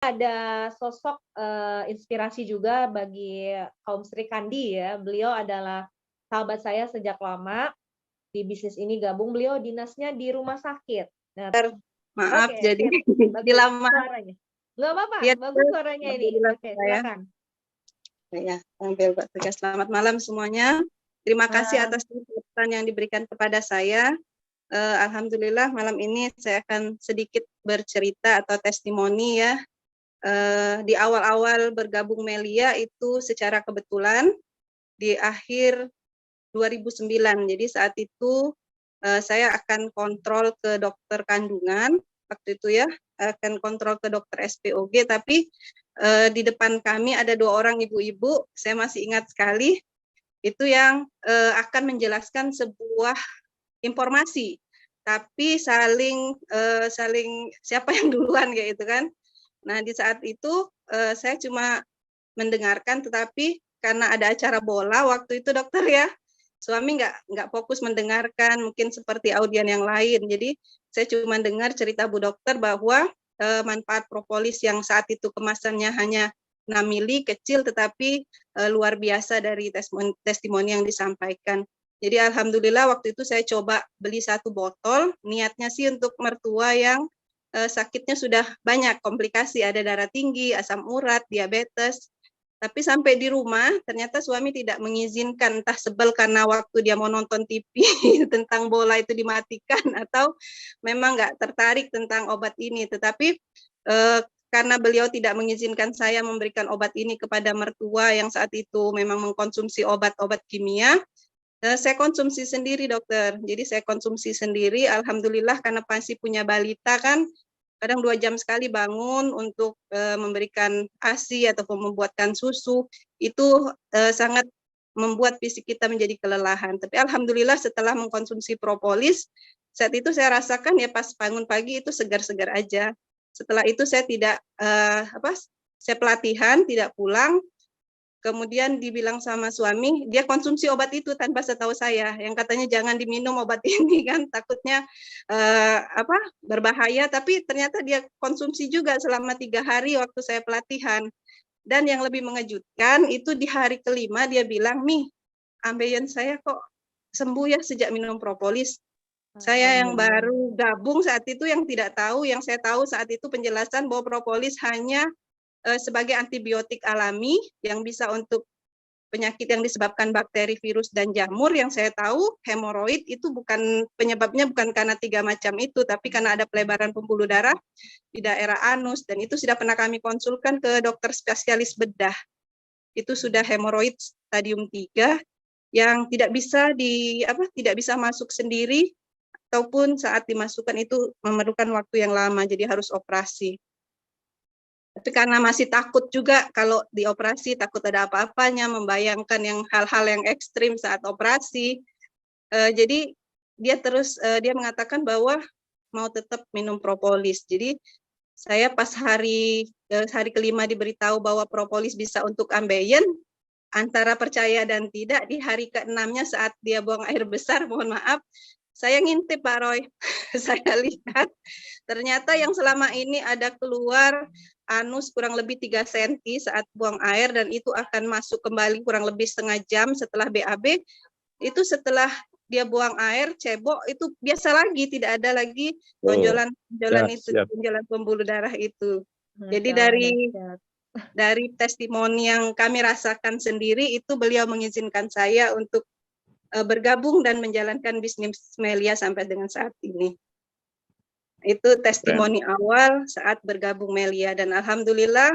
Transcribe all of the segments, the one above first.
Ada sosok, inspirasi juga bagi kaum Sri Kandi ya. Beliau adalah sahabat saya sejak lama, di bisnis ini gabung, beliau dinasnya di rumah sakit. Nah Maaf oke jadi sip, di bagus lama. suaranya. Nggak apa-apa, Iya, bagus suaranya ini. alhamdulillah Oke saya. silakan. Ya, sambil buat tugas. Selamat malam semuanya. Terima kasih Malam. atas kesempatan yang diberikan kepada saya. Alhamdulillah malam ini saya akan sedikit bercerita atau testimoni ya. Di awal-awal bergabung Melia itu secara kebetulan di akhir 2009. Jadi saat itu saya akan kontrol ke dokter kandungan waktu itu ya, akan kontrol ke dokter SPOG, tapi di depan kami ada 2 orang ibu-ibu, saya masih ingat sekali, itu yang akan menjelaskan sebuah informasi, tapi saling siapa yang duluan kayak gitu kan. Nah di saat itu saya cuma mendengarkan, tetapi karena ada acara bola waktu itu dokter ya, suami nggak fokus mendengarkan, mungkin seperti audien yang lain. Jadi saya cuma dengar cerita Bu Dokter bahwa manfaat propolis yang saat itu kemasannya hanya 6 mili kecil, tetapi luar biasa dari testimoni yang disampaikan. Jadi alhamdulillah waktu itu saya coba beli 1 botol, niatnya sih untuk mertua yang sakitnya sudah banyak komplikasi, ada darah tinggi, asam urat, diabetes. Tapi sampai di rumah ternyata suami tidak mengizinkan, entah sebel karena waktu dia mau nonton TV tentang bola itu dimatikan, atau memang nggak tertarik tentang obat ini. Tetapi karena beliau tidak mengizinkan saya memberikan obat ini kepada mertua yang saat itu memang mengkonsumsi obat-obat kimia, saya konsumsi sendiri dokter. Jadi saya konsumsi sendiri, alhamdulillah karena masih punya balita kan, kadang 2 jam sekali bangun untuk memberikan ASI ataupun membuatkan susu, itu sangat membuat fisik kita menjadi kelelahan. Tapi alhamdulillah setelah mengkonsumsi propolis, saat itu saya rasakan ya pas bangun pagi itu segar-segar aja. Setelah itu saya tidak saya pelatihan, tidak pulang. Kemudian dibilang sama suami, dia konsumsi obat itu tanpa setahu saya, yang katanya jangan diminum obat ini kan, takutnya berbahaya, tapi ternyata dia konsumsi juga selama 3 hari waktu saya pelatihan. Dan yang lebih mengejutkan itu di hari kelima dia bilang, "Nih, ambeien saya kok sembuh ya sejak minum propolis." Saya yang baru gabung saat itu yang tidak tahu, yang saya tahu saat itu penjelasan bahwa propolis hanya sebagai antibiotik alami yang bisa untuk penyakit yang disebabkan bakteri, virus, dan jamur. Yang saya tahu hemoroid itu penyebabnya bukan karena 3 macam itu, tapi karena ada pelebaran pembuluh darah di daerah anus, dan itu sudah pernah kami konsulkan ke dokter spesialis bedah. Itu sudah hemoroid stadium 3 yang tidak bisa masuk sendiri, ataupun saat dimasukkan itu memerlukan waktu yang lama, jadi harus operasi. Tapi karena masih takut juga kalau dioperasi, takut ada apa-apanya, membayangkan yang hal-hal yang ekstrim saat operasi. Jadi dia mengatakan bahwa mau tetap minum propolis. Jadi saya pas hari kelima diberitahu bahwa propolis bisa untuk ambeien, antara percaya dan tidak, di hari ke-6-nya saat dia buang air besar, mohon maaf, saya ngintip Pak Roy. Saya lihat ternyata yang selama ini ada keluar anus kurang lebih 3 cm saat buang air, dan itu akan masuk kembali kurang lebih setengah jam setelah BAB, itu setelah dia buang air, cebok, itu biasa lagi, tidak ada lagi tonjolan itu, tonjolan pembuluh darah itu. Jadi dari testimoni yang kami rasakan sendiri, itu beliau mengizinkan saya untuk bergabung dan menjalankan bisnis Melia sampai dengan saat ini. Itu testimoni awal saat bergabung Melia, dan alhamdulillah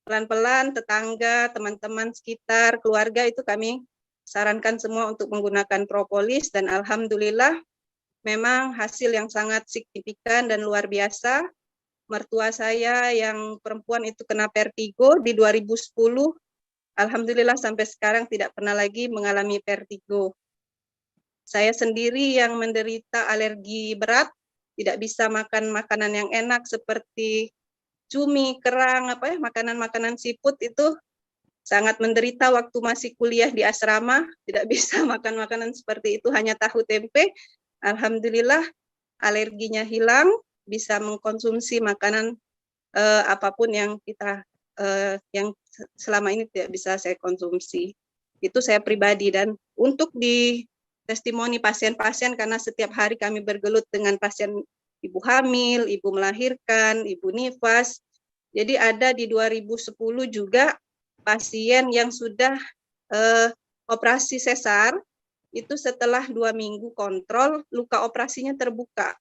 pelan-pelan tetangga, teman-teman sekitar, keluarga itu kami sarankan semua untuk menggunakan propolis, dan alhamdulillah memang hasil yang sangat signifikan dan luar biasa. Mertua saya yang perempuan itu kena vertigo di 2010, alhamdulillah sampai sekarang tidak pernah lagi mengalami vertigo. Saya sendiri yang menderita alergi berat, tidak bisa makan makanan yang enak seperti cumi, kerang, makanan-makanan seafood, itu sangat menderita waktu masih kuliah di asrama, tidak bisa makan makanan seperti itu, hanya tahu tempe. Alhamdulillah alerginya hilang, bisa mengkonsumsi makanan apapun yang kita yang selama ini tidak bisa saya konsumsi. Itu saya pribadi. Dan untuk di testimoni pasien-pasien, karena setiap hari kami bergelut dengan pasien ibu hamil, ibu melahirkan, ibu nifas. Jadi ada di 2010 juga pasien yang sudah operasi sesar, itu setelah 2 minggu kontrol, luka operasinya terbuka,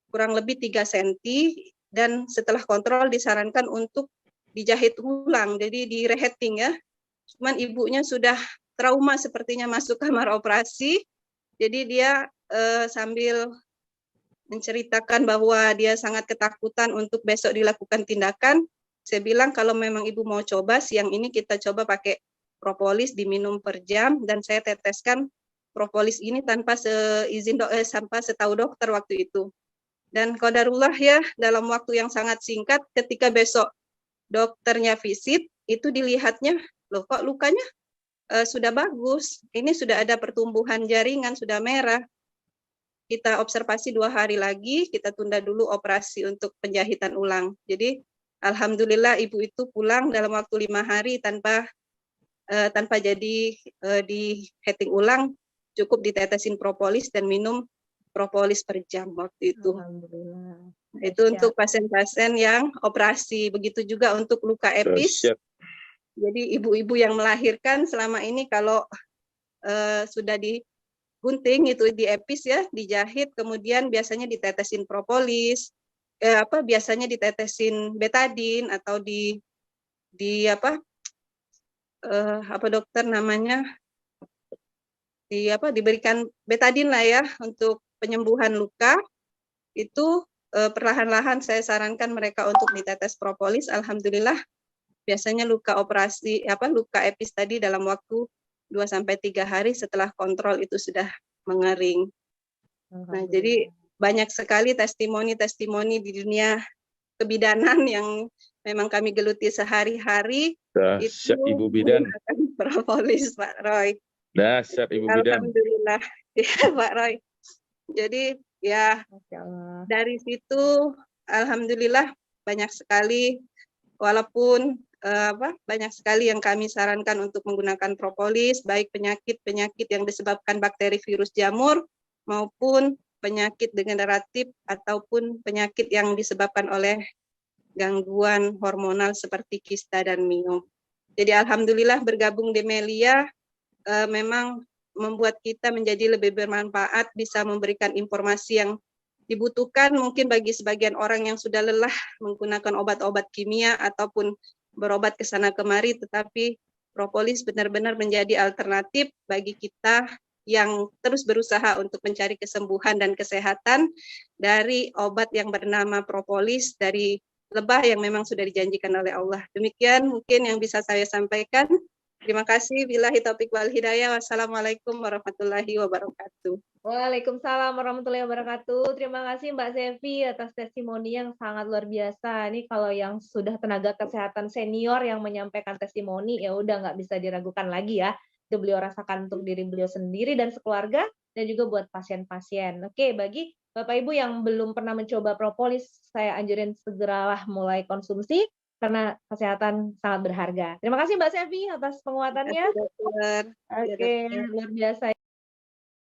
kurang lebih 3 cm, dan setelah kontrol disarankan untuk dijahit ulang, jadi di rehetting ya. Cuman ibunya sudah trauma sepertinya masuk kamar operasi, jadi dia sambil menceritakan bahwa dia sangat ketakutan untuk besok dilakukan tindakan. Saya bilang kalau memang ibu mau coba, siang ini kita coba pakai propolis diminum per jam, dan saya teteskan propolis ini tanpa seizin tanpa setahu dokter waktu itu. Dan qadarullah ya, dalam waktu yang sangat singkat, ketika besok dokternya visit, itu dilihatnya, loh kok lukanya sudah bagus, ini sudah ada pertumbuhan jaringan, sudah merah. Kita observasi 2 hari lagi, kita tunda dulu operasi untuk penjahitan ulang. Jadi alhamdulillah ibu itu pulang dalam waktu 5 hari tanpa jadi di heating ulang, cukup ditetesin propolis dan minum propolis per jam waktu itu. Alhamdulillah. Itu untuk pasien-pasien yang operasi. Begitu juga untuk luka epis. Jadi ibu-ibu yang melahirkan selama ini kalau sudah digunting itu di epis ya, dijahit, kemudian biasanya ditetesin propolis, biasanya ditetesin betadin atau dokter namanya diberikan betadin lah ya untuk penyembuhan luka. Itu perlahan-lahan saya sarankan mereka untuk ditetes propolis. Alhamdulillah biasanya luka epis tadi dalam waktu 2-3 hari setelah kontrol itu sudah mengering. Nah, jadi banyak sekali testimoni-testimoni di dunia kebidanan yang memang kami geluti sehari-hari. Itu Ibu bidan propolis, Pak Roy. Dahsyat Ibu bidan. Alhamdulillah ya Pak Roy. Jadi ya dari situ alhamdulillah banyak sekali, walaupun banyak sekali yang kami sarankan untuk menggunakan propolis, baik penyakit-penyakit yang disebabkan bakteri virus jamur maupun penyakit degeneratif ataupun penyakit yang disebabkan oleh gangguan hormonal seperti kista dan miom. Jadi alhamdulillah bergabung di Melia memang membuat kita menjadi lebih bermanfaat, bisa memberikan informasi yang dibutuhkan mungkin bagi sebagian orang yang sudah lelah menggunakan obat-obat kimia ataupun berobat ke sana kemari, tetapi propolis benar-benar menjadi alternatif bagi kita yang terus berusaha untuk mencari kesembuhan dan kesehatan dari obat yang bernama propolis dari lebah yang memang sudah dijanjikan oleh Allah. Demikian mungkin yang bisa saya sampaikan. Terima kasih. Billahi taufiq wal hidayah. Wassalamualaikum warahmatullahi wabarakatuh. Waalaikumsalam warahmatullahi wabarakatuh. Terima kasih Mbak Sevi atas testimoni yang sangat luar biasa. Ini kalau yang sudah tenaga kesehatan senior yang menyampaikan testimoni, ya udah nggak bisa diragukan lagi ya. Itu beliau rasakan untuk diri beliau sendiri dan sekeluarga, dan juga buat pasien-pasien. Oke, bagi Bapak Ibu yang belum pernah mencoba propolis, saya anjurin segeralah mulai konsumsi, karena kesehatan sangat berharga. Terima kasih Mbak Sevi atas penguatannya. Oke, luar biasa.